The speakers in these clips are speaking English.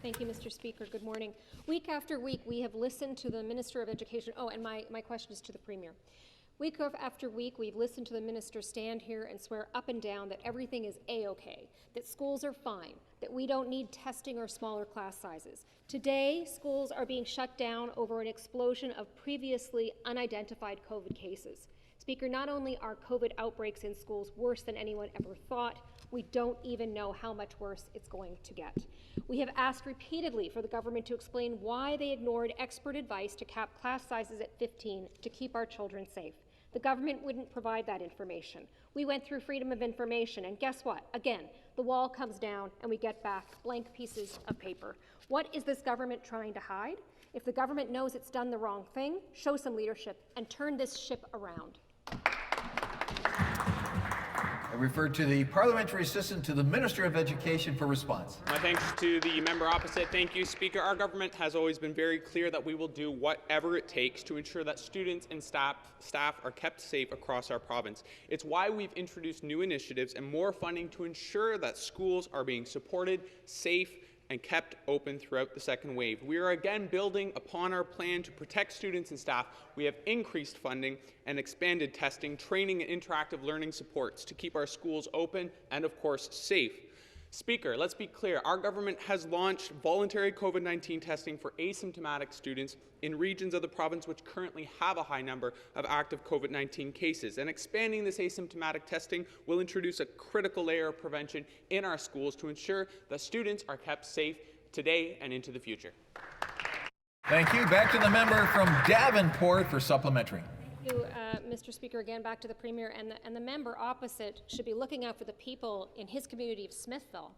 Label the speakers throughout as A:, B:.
A: Thank you, Mr. Speaker. Good morning. Week after week, we have listened to the Minister of Education. Oh, and my question is to the Premier. Week after week, we've listened to the minister stand here and swear up and down that everything is A-OK, that schools are fine, that we don't need testing or smaller class sizes. Today, schools are being shut down over an explosion of previously unidentified COVID cases. Speaker, not only are COVID outbreaks in schools worse than anyone ever thought, we don't even know how much worse it's going to get. We have asked repeatedly for the government to explain why they ignored expert advice to cap class sizes at 15 to keep our children safe. The government wouldn't provide that information. We went through freedom of information, and guess what? Again, the wall comes down and we get back blank pieces of paper. What is this government trying to hide? If the government knows it's done the wrong thing, show some leadership and turn this ship around.
B: I refer to the Parliamentary Assistant to the Minister of Education for response.
C: My thanks to the member opposite. Thank you, Speaker. Our government has always been very clear that we will do whatever it takes to ensure that students and staff are kept safe across our province. It's why we've introduced new initiatives and more funding to ensure that schools are being supported, safe, and kept open throughout the second wave. We are again building upon our plan to protect students and staff. We have increased funding and expanded testing, training, and interactive learning supports to keep our schools open and, of course, safe. Speaker, let's be clear. Our government has launched voluntary COVID-19 testing for asymptomatic students in regions of the province which currently have a high number of active COVID-19 cases. And expanding this asymptomatic testing will introduce a critical layer of prevention in our schools to ensure that students are kept safe today and into the future.
B: Thank you. Back to the member from Davenport for supplementary.
A: Thank you, Mr. Speaker. Again, back to the Premier, and the member opposite should be looking out for the people in his community of Smithville,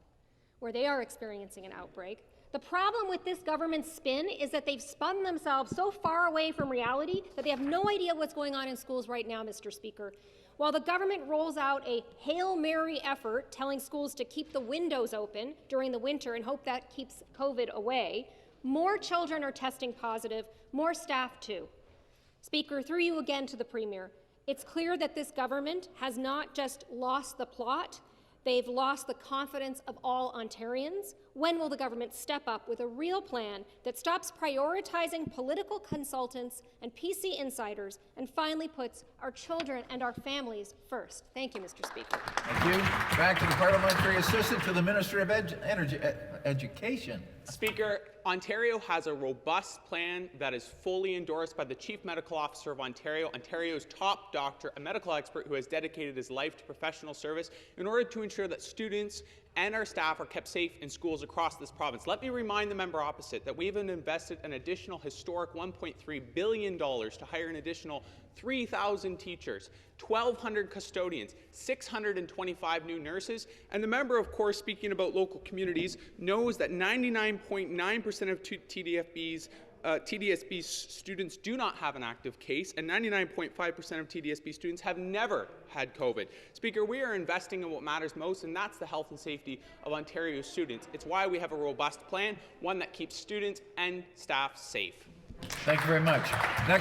A: where they are experiencing an outbreak. The problem with this government spin is that they've spun themselves so far away from reality that they have no idea what's going on in schools right now, Mr. Speaker. While the government rolls out a Hail Mary effort telling schools to keep the windows open during the winter and hope that keeps COVID away, more children are testing positive, more staff too. Speaker, through you again to the Premier, it's clear that this government has not just lost the plot, they've lost the confidence of all Ontarians. When will the government step up with a real plan that stops prioritizing political consultants and PC insiders and finally puts our children and our families first? Thank you, Mr. Speaker.
B: Thank you. Back to the Parliamentary Assistant to the Minister of Education.
C: Speaker, Ontario has a robust plan that is fully endorsed by the Chief Medical Officer of Ontario, Ontario's top doctor, a medical expert who has dedicated his life to professional service in order to ensure that students and our staff are kept safe in schools across this province. Let me remind the member opposite that we have invested an additional historic $1.3 billion to hire an additional 3,000 teachers, 1,200 custodians, 625 new nurses, and the member, of course, speaking about local communities, knows that 99.9% of TDSB students do not have an active case, and 99.5% of TDSB students have never had COVID. Speaker, we are investing in what matters most, and that's the health and safety of Ontario's students. It's why we have a robust plan, one that keeps students and staff safe.
B: Thank you very much. Next.